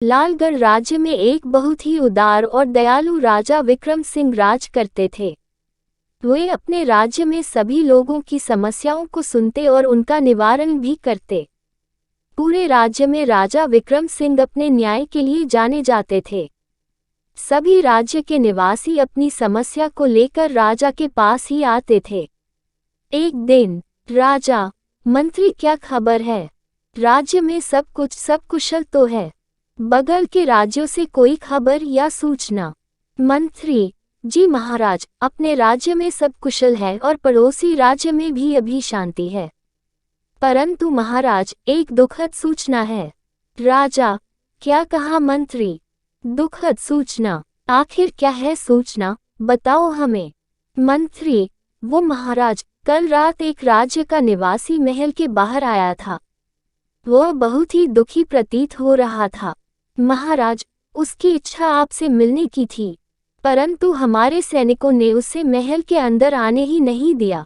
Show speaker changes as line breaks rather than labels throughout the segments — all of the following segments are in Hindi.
लालगढ़ राज्य में एक बहुत ही उदार और दयालु राजा विक्रम सिंह राज करते थे। वे अपने राज्य में सभी लोगों की समस्याओं को सुनते और उनका निवारण भी करते। पूरे राज्य में राजा विक्रम सिंह अपने न्याय के लिए जाने जाते थे। सभी राज्य के निवासी अपनी समस्या को लेकर राजा के पास ही आते थे। एक दिन, राजा, मंत्री क्या खबर है? राज्य में सब कुशल तो है? बगल के राज्यों से कोई खबर या सूचना? मंत्री, जी महाराज, अपने राज्य में सब कुशल है और पड़ोसी राज्य में भी अभी शांति है। परंतु महाराज, एक दुखद सूचना है। राजा, क्या कहा मंत्री? दुखद सूचना? आखिर क्या है सूचना, बताओ हमें। मंत्री, वो महाराज, कल रात एक राज्य का निवासी महल के बाहर आया था। वह बहुत ही दुखी प्रतीत हो रहा था। महाराज, उसकी इच्छा आपसे मिलने की थी, परंतु हमारे सैनिकों ने उसे महल के अंदर आने ही नहीं दिया।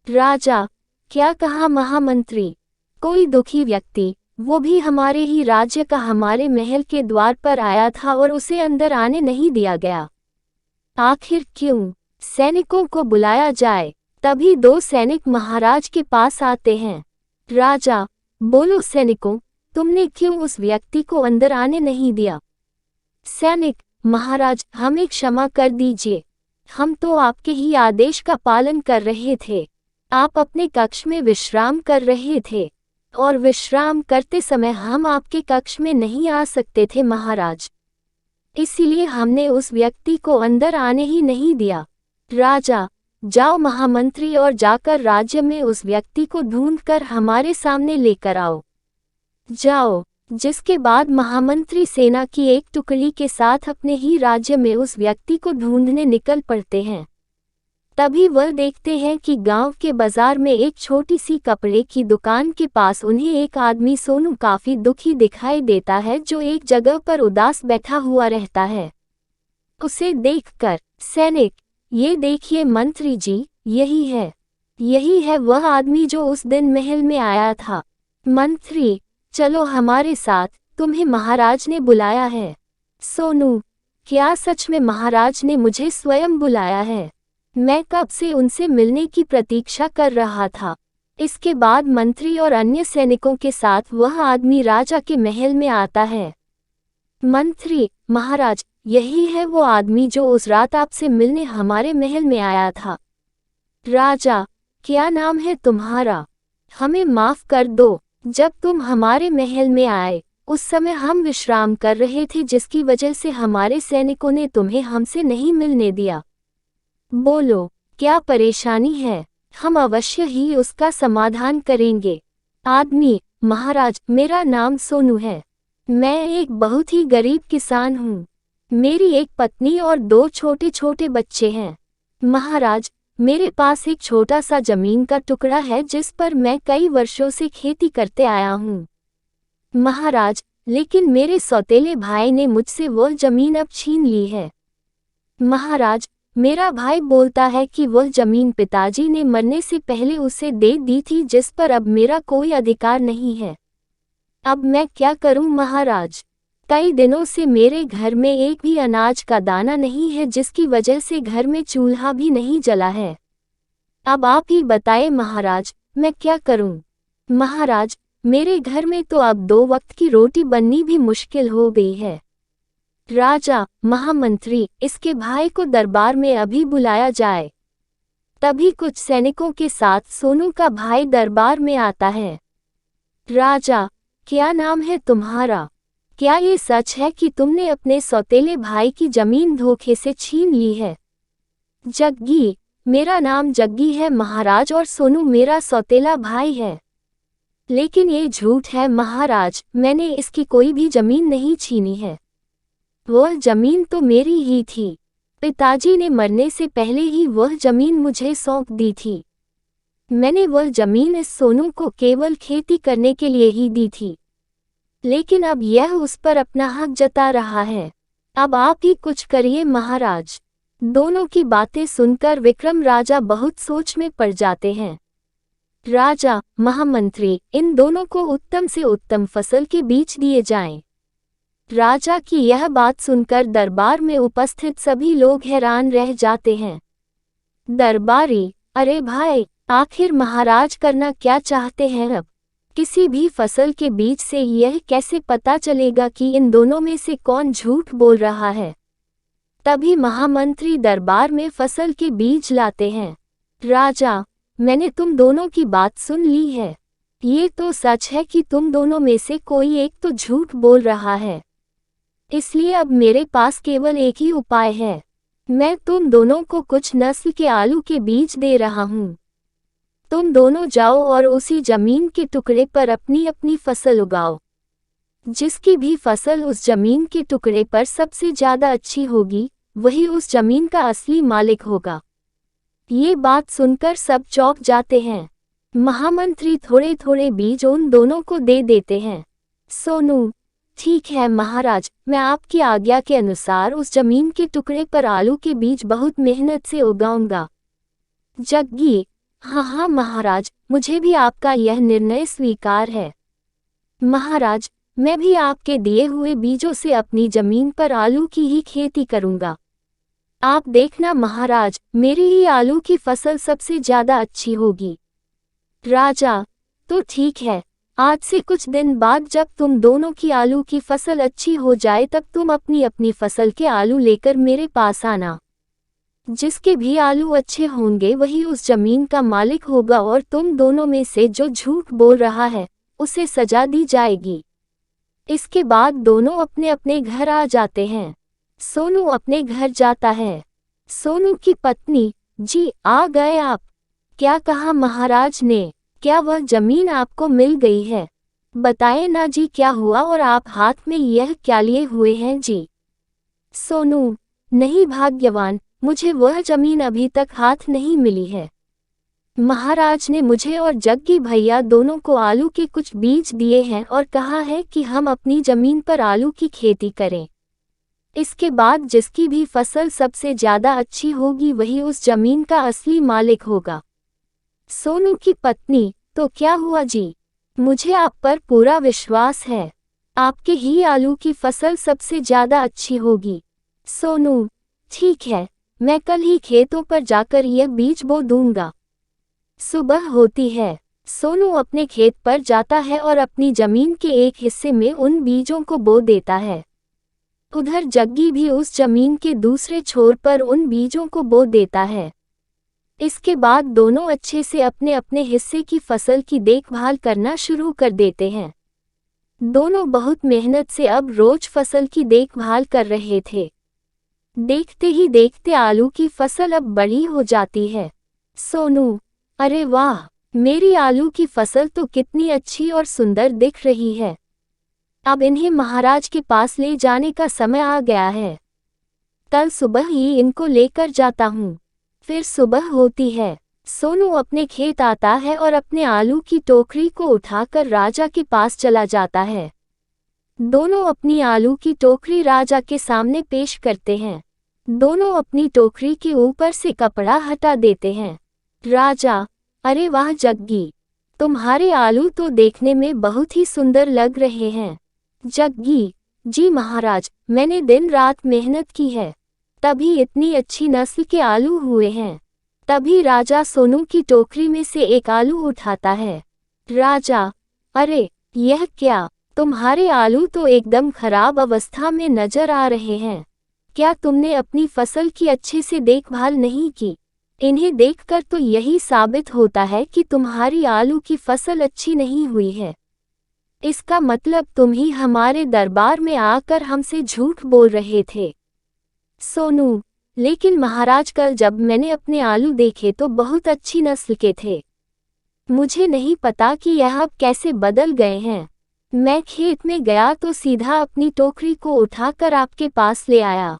राजा, क्या कहा महामंत्री? कोई दुखी व्यक्ति, वो भी हमारे ही राज्य का, हमारे महल के द्वार पर आया था और उसे अंदर आने नहीं दिया गया। आखिर क्यों? सैनिकों को बुलाया जाए। तभी 2 सैनिक महाराज के पास आते हैं। राजा, बोलो सैनिकों, तुमने क्यों उस व्यक्ति को अंदर आने नहीं दिया? सैनिक, महाराज, हमें क्षमा कर दीजिए, हम तो आपके ही आदेश का पालन कर रहे थे। आप अपने कक्ष में विश्राम कर रहे थे और विश्राम करते समय हम आपके कक्ष में नहीं आ सकते थे महाराज, इसीलिए हमने उस व्यक्ति को अंदर आने ही नहीं दिया। राजा, जाओ महामंत्री और जाकर राज्य में उस व्यक्ति को ढूंढकर हमारे सामने लेकर आओ। जाओ। जिसके बाद महामंत्री सेना की एक टुकड़ी के साथ अपने ही राज्य में उस व्यक्ति को ढूंढने निकल पड़ते हैं। तभी वह देखते हैं कि गांव के बाजार में एक छोटी सी कपड़े की दुकान के पास उन्हें एक आदमी सोनू काफी दुखी दिखाई देता है, जो एक जगह पर उदास बैठा हुआ रहता है। उसे देखकर सैनिक, ये देखिए मंत्री जी, यही है वह आदमी जो उस दिन महल में आया था। मंत्री, चलो हमारे साथ, तुम्हें महाराज ने बुलाया है। सोनू, क्या सच में महाराज ने मुझे स्वयं बुलाया है? मैं कब से उनसे मिलने की प्रतीक्षा कर रहा था। इसके बाद मंत्री और अन्य सैनिकों के साथ वह आदमी राजा के महल में आता है। मंत्री, महाराज, यही है वो आदमी जो उस रात आपसे मिलने हमारे महल में आया था। राजा, क्या नाम है तुम्हारा? हमें माफ कर दो, जब तुम हमारे महल में आए उस समय हम विश्राम कर रहे थे, जिसकी वजह से हमारे सैनिकों ने तुम्हें हमसे नहीं मिलने दिया। बोलो, क्या परेशानी है? हम अवश्य ही उसका समाधान करेंगे। आदमी, महाराज, मेरा नाम सोनू है। मैं एक बहुत ही गरीब किसान हूँ। मेरी एक पत्नी और 2 छोटे छोटे बच्चे हैं। महाराज, मेरे पास एक छोटा सा जमीन का टुकड़ा है जिस पर मैं कई वर्षों से खेती करते आया हूँ। महाराज, लेकिन मेरे सौतेले भाई ने मुझसे वह जमीन अब छीन ली है। महाराज, मेरा भाई बोलता है कि वह जमीन पिताजी ने मरने से पहले उसे दे दी थी, जिस पर अब मेरा कोई अधिकार नहीं है। अब मैं क्या करूं महाराज? कई दिनों से मेरे घर में एक भी अनाज का दाना नहीं है, जिसकी वजह से घर में चूल्हा भी नहीं जला है। अब आप ही बताएं महाराज, मैं क्या करूं? महाराज, मेरे घर में तो अब 2 वक्त की रोटी बननी भी मुश्किल हो गई है। राजा, महामंत्री, इसके भाई को दरबार में अभी बुलाया जाए। तभी कुछ सैनिकों के साथ सोनू का भाई दरबार में आता है। राजा, क्या नाम है तुम्हारा? क्या ये सच है कि तुमने अपने सौतेले भाई की जमीन धोखे से छीन ली है? जग्गी, मेरा नाम जग्गी है महाराज, और सोनू मेरा सौतेला भाई है। लेकिन ये झूठ है महाराज, मैंने इसकी कोई भी जमीन नहीं छीनी है। वह जमीन तो मेरी ही थी। पिताजी ने मरने से पहले ही वह जमीन मुझे सौंप दी थी। मैंने वह जमीन इस सोनू को केवल खेती करने के लिए ही दी थी, लेकिन अब यह उस पर अपना हक जता रहा है। अब आप ही कुछ करिए महाराज। दोनों की बातें सुनकर विक्रम राजा बहुत सोच में पड़ जाते हैं। राजा, महामंत्री, इन दोनों को उत्तम से उत्तम फसल के बीज दिए जाएं। राजा की यह बात सुनकर दरबार में उपस्थित सभी लोग हैरान रह जाते हैं। दरबारी, अरे भाई, आखिर महाराज करना क्या चाहते हैं अब? किसी भी फसल के बीज से यह कैसे पता चलेगा कि इन दोनों में से कौन झूठ बोल रहा है? तभी महामंत्री दरबार में फसल के बीज लाते हैं। राजा, मैंने तुम दोनों की बात सुन ली है। ये तो सच है कि तुम दोनों में से कोई एक तो झूठ बोल रहा है। इसलिए अब मेरे पास केवल एक ही उपाय है। मैं तुम दोनों को कुछ नस्ल के आलू के बीज दे रहा हूँ। तुम दोनों जाओ और उसी जमीन के टुकड़े पर अपनी अपनी फसल उगाओ। जिसकी भी फसल उस जमीन के टुकड़े पर सबसे ज्यादा अच्छी होगी, वही उस जमीन का असली मालिक होगा। ये बात सुनकर सब चौंक जाते हैं। महामंत्री थोड़े थोड़े बीज उन दोनों को दे देते हैं। सोनू, ठीक है महाराज, मैं आपकी आज्ञा के अनुसार उस जमीन के टुकड़े पर आलू के बीज बहुत मेहनत से उगाऊंगा। जग्गी, हाँ महाराज, मुझे भी आपका यह निर्णय स्वीकार है। महाराज, मैं भी आपके दिए हुए बीजों से अपनी जमीन पर आलू की ही खेती करूंगा। आप देखना महाराज, मेरी ही आलू की फसल सबसे ज्यादा अच्छी होगी। राजा, तो ठीक है, आज से कुछ दिन बाद जब तुम दोनों की आलू की फसल अच्छी हो जाए तब तुम अपनी अपनी फसल के आलू लेकर मेरे पास आना। जिसके भी आलू अच्छे होंगे वही उस जमीन का मालिक होगा और तुम दोनों में से जो झूठ बोल रहा है उसे सजा दी जाएगी। इसके बाद दोनों अपने अपने घर आ जाते हैं। सोनू अपने घर जाता है। सोनू की पत्नी, जी आ गए आप। क्या कहा महाराज ने? क्या वह जमीन आपको मिल गई है? बताएं ना जी, क्या हुआ और आप हाथ में यह क्या लिए हुए हैं जी? सोनू, नहीं भाग्यवान, मुझे वह जमीन अभी तक हाथ नहीं मिली है। महाराज ने मुझे और जग्गी भैया दोनों को आलू के कुछ बीज दिए हैं और कहा है कि हम अपनी जमीन पर आलू की खेती करें। इसके बाद जिसकी भी फसल सबसे ज्यादा अच्छी होगी वही उस जमीन का असली मालिक होगा। सोनू की पत्नी, तो क्या हुआ जी? मुझे आप पर पूरा विश्वास है। आपके ही आलू की फसल सबसे ज्यादा अच्छी होगी। सोनू, ठीक है, मैं कल ही खेतों पर जाकर यह बीज बो दूंगा। सुबह होती है। सोनू अपने खेत पर जाता है और अपनी जमीन के एक हिस्से में उन बीजों को बो देता है। उधर जग्गी भी उस जमीन के दूसरे छोर पर उन बीजों को बो देता है। इसके बाद दोनों अच्छे से अपने अपने हिस्से की फसल की देखभाल करना शुरू कर देते हैं। दोनों बहुत मेहनत से अब रोज फसल की देखभाल कर रहे थे। देखते ही देखते आलू की फसल अब बड़ी हो जाती है। सोनू, अरे वाह, मेरी आलू की फसल तो कितनी अच्छी और सुंदर दिख रही है। अब इन्हें महाराज के पास ले जाने का समय आ गया है। कल सुबह ही इनको लेकर जाता हूँ। फिर सुबह होती है। सोनू अपने खेत आता है और अपने आलू की टोकरी को उठाकर राजा के पास चला जाता है। दोनों अपनी आलू की टोकरी राजा के सामने पेश करते हैं। दोनों अपनी टोकरी के ऊपर से कपड़ा हटा देते हैं। राजा, अरे वाह जग्गी, तुम्हारे आलू तो देखने में बहुत ही सुंदर लग रहे हैं। जग्गी, जी महाराज, मैंने दिन रात मेहनत की है, तभी इतनी अच्छी नस्ल के आलू हुए हैं। तभी राजा सोनू की टोकरी में से एक आलू उठाता है। राजा, अरे यह क्या, तुम्हारे आलू तो एकदम खराब अवस्था में नजर आ रहे हैं। क्या तुमने अपनी फसल की अच्छे से देखभाल नहीं की? इन्हें देखकर तो यही साबित होता है कि तुम्हारी आलू की फसल अच्छी नहीं हुई है। इसका मतलब तुम ही हमारे दरबार में आकर हमसे झूठ बोल रहे थे। सोनू, लेकिन महाराज कल जब मैंने अपने आलू देखे तो बहुत अच्छी नस्ल के थे। मुझे नहीं पता कि यह अब कैसे बदल गए हैं। मैं खेत में गया तो सीधा अपनी टोकरी को उठाकर आपके पास ले आया।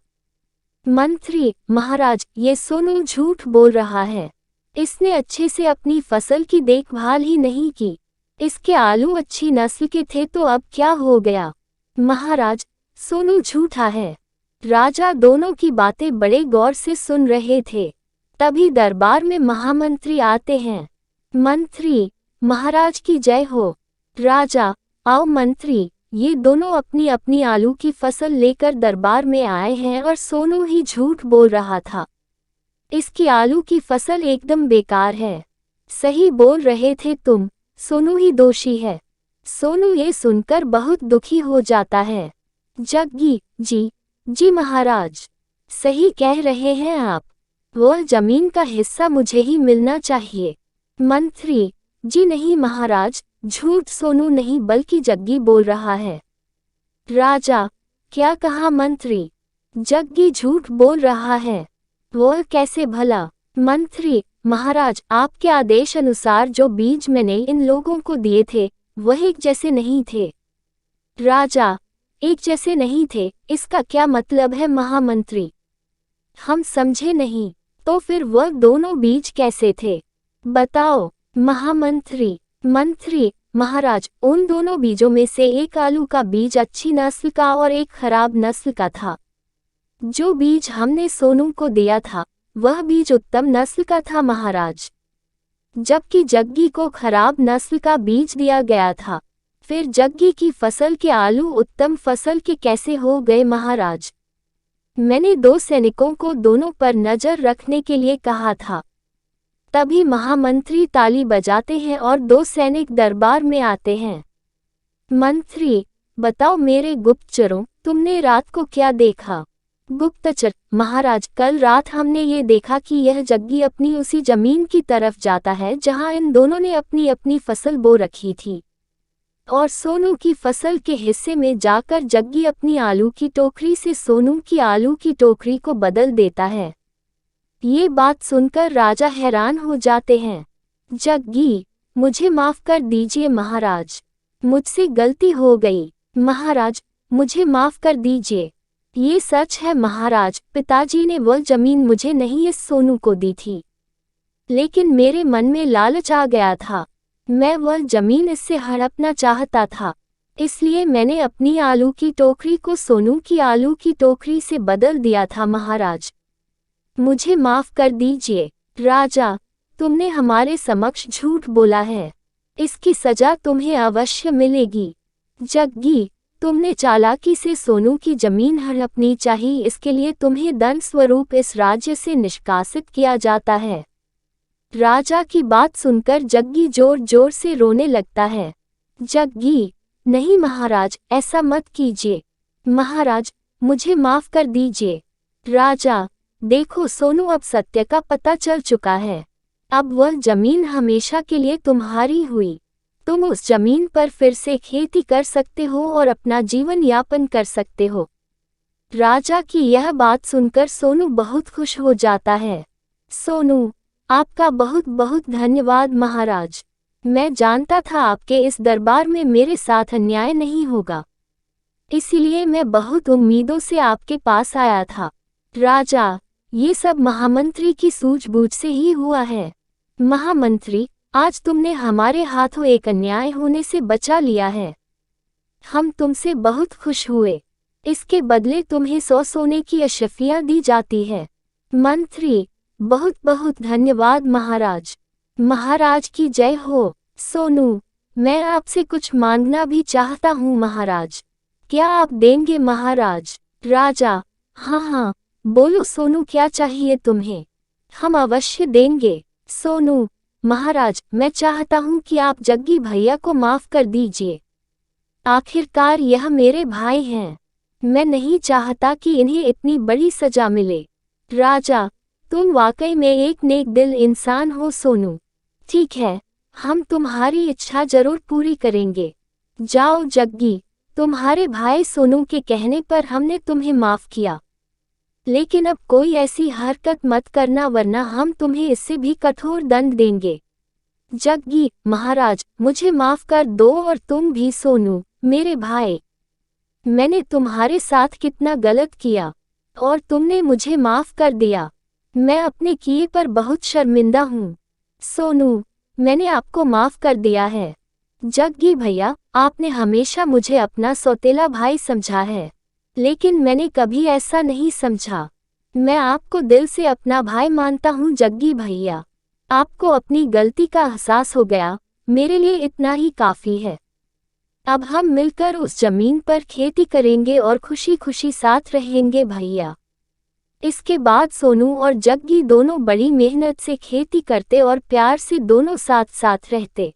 मंत्री, महाराज, ये सोनू झूठ बोल रहा है। इसने अच्छे से अपनी फसल की देखभाल ही नहीं की। इसके आलू अच्छी नस्ल के थे तो अब क्या हो गया? महाराज, सोनू झूठा है। राजा दोनों की बातें बड़े गौर से सुन रहे थे। तभी दरबार में महामंत्री आते हैं। मंत्री, महाराज की जय हो। राजा, आओ मंत्री, ये दोनों अपनी अपनी आलू की फसल लेकर दरबार में आए हैं और सोनू ही झूठ बोल रहा था। इसकी आलू की फसल एकदम बेकार है। सही बोल रहे थे तुम, सोनू ही दोषी है। सोनू ये सुनकर बहुत दुखी हो जाता है। जग्गी, जी महाराज, सही कह रहे हैं आप। वह जमीन का हिस्सा मुझे ही मिलना चाहिए। मंत्री, जी नहीं महाराज, झूठ सोनू नहीं बल्कि जग्गी बोल रहा है। राजा, क्या कहा मंत्री? जग्गी झूठ बोल रहा है। वह कैसे भला? मंत्री, महाराज, आपके आदेश अनुसार जो बीज मैंने इन लोगों को दिए थे वह एक जैसे नहीं थे। राजा, एक जैसे नहीं थे, इसका क्या मतलब है महामंत्री? हम समझे नहीं। तो फिर वह दोनों बीज कैसे थे? बताओ महामंत्री। मंत्री, महाराज, उन दोनों बीजों में से एक आलू का बीज अच्छी नस्ल का और एक खराब नस्ल का था। जो बीज हमने सोनू को दिया था वह बीज उत्तम नस्ल का था महाराज, जबकि जग्गी को खराब नस्ल का बीज दिया गया था। फिर जग्गी की फसल के आलू उत्तम फसल के कैसे हो गए महाराज? मैंने 2 सैनिकों को दोनों पर नजर रखने के लिए कहा था। तभी महामंत्री ताली बजाते हैं और 2 सैनिक दरबार में आते हैं। मंत्री, बताओ मेरे गुप्तचरों, तुमने रात को क्या देखा? गुप्तचर, महाराज, कल रात हमने ये देखा कि यह जग्गी अपनी उसी जमीन की तरफ जाता है जहां इन दोनों ने अपनी अपनी फसल बो रखी थी, और सोनू की फसल के हिस्से में जाकर जग्गी अपनी आलू की टोकरी से सोनू की आलू की टोकरी को बदल देता है। ये बात सुनकर राजा हैरान हो जाते हैं। जग्गी, मुझे माफ कर दीजिए महाराज, मुझसे गलती हो गई। महाराज, मुझे माफ कर दीजिए। ये सच है महाराज, पिताजी ने वह जमीन मुझे नहीं इस सोनू को दी थी, लेकिन मेरे मन में लालच आ गया था। मैं वह जमीन इससे हड़पना चाहता था, इसलिए मैंने अपनी आलू की टोकरी को सोनू की आलू की टोकरी से बदल दिया था महाराज, मुझे माफ कर दीजिए। राजा, तुमने हमारे समक्ष झूठ बोला है, इसकी सजा तुम्हें अवश्य मिलेगी। जग्गी, तुमने चालाकी से सोनू की जमीन हड़पनी चाहिए, इसके लिए तुम्हें दंड स्वरूप इस राज्य से निष्कासित किया जाता है। राजा की बात सुनकर जग्गी जोर जोर से रोने लगता है। जग्गी, नहीं महाराज, ऐसा मत कीजिए। महाराज, मुझे माफ कर दीजिए। राजा, देखो सोनू, अब सत्य का पता चल चुका है। अब वह जमीन हमेशा के लिए तुम्हारी हुई। तुम उस जमीन पर फिर से खेती कर सकते हो और अपना जीवन यापन कर सकते हो। राजा की यह बात सुनकर सोनू बहुत खुश हो जाता है। सोनू, आपका बहुत बहुत धन्यवाद महाराज। मैं जानता था आपके इस दरबार में मेरे साथ अन्याय नहीं होगा, इसीलिए मैं बहुत उम्मीदों से आपके पास आया था। राजा, ये सब महामंत्री की सूझबूझ से ही हुआ है। महामंत्री, आज तुमने हमारे हाथों एक अन्याय होने से बचा लिया है। हम तुमसे बहुत खुश हुए। इसके बदले तुम्हें 100 सोने की अशफियाँ दी जाती है। मंत्री, बहुत बहुत धन्यवाद महाराज। महाराज की जय हो। सोनू, मैं आपसे कुछ मांगना भी चाहता हूँ महाराज, क्या आप देंगे महाराज? राजा, हाँ, बोलो सोनू, क्या चाहिए तुम्हें? हम अवश्य देंगे। सोनू, महाराज, मैं चाहता हूँ कि आप जग्गी भैया को माफ कर दीजिए। आखिरकार यह मेरे भाई हैं। मैं नहीं चाहता कि इन्हें इतनी बड़ी सजा मिले। राजा, तुम वाकई में एक नेक दिल इंसान हो सोनू। ठीक है, हम तुम्हारी इच्छा जरूर पूरी करेंगे। जाओ जग्गी, तुम्हारे भाई सोनू के कहने पर हमने तुम्हें माफ किया, लेकिन अब कोई ऐसी हरकत मत करना वरना हम तुम्हें इससे भी कठोर दंड देंगे। जग्गी, महाराज, मुझे माफ कर दो, और तुम भी सोनू, मेरे भाई। मैंने तुम्हारे साथ कितना गलत किया और तुमने मुझे माफ कर दिया। मैं अपने किए पर बहुत शर्मिंदा हूँ। सोनू, मैंने आपको माफ कर दिया है। जग्गी भैया, आपने हमेशा मुझे अपना सौतेला भाई समझा है, लेकिन मैंने कभी ऐसा नहीं समझा। मैं आपको दिल से अपना भाई मानता हूँ जग्गी भैया। आपको अपनी गलती का एहसास हो गया, मेरे लिए इतना ही काफ़ी है। अब हम मिलकर उस जमीन पर खेती करेंगे और खुशी खुशी साथ रहेंगे भैया। इसके बाद सोनू और जग्गी दोनों बड़ी मेहनत से खेती करते और प्यार से दोनों साथ साथ रहते।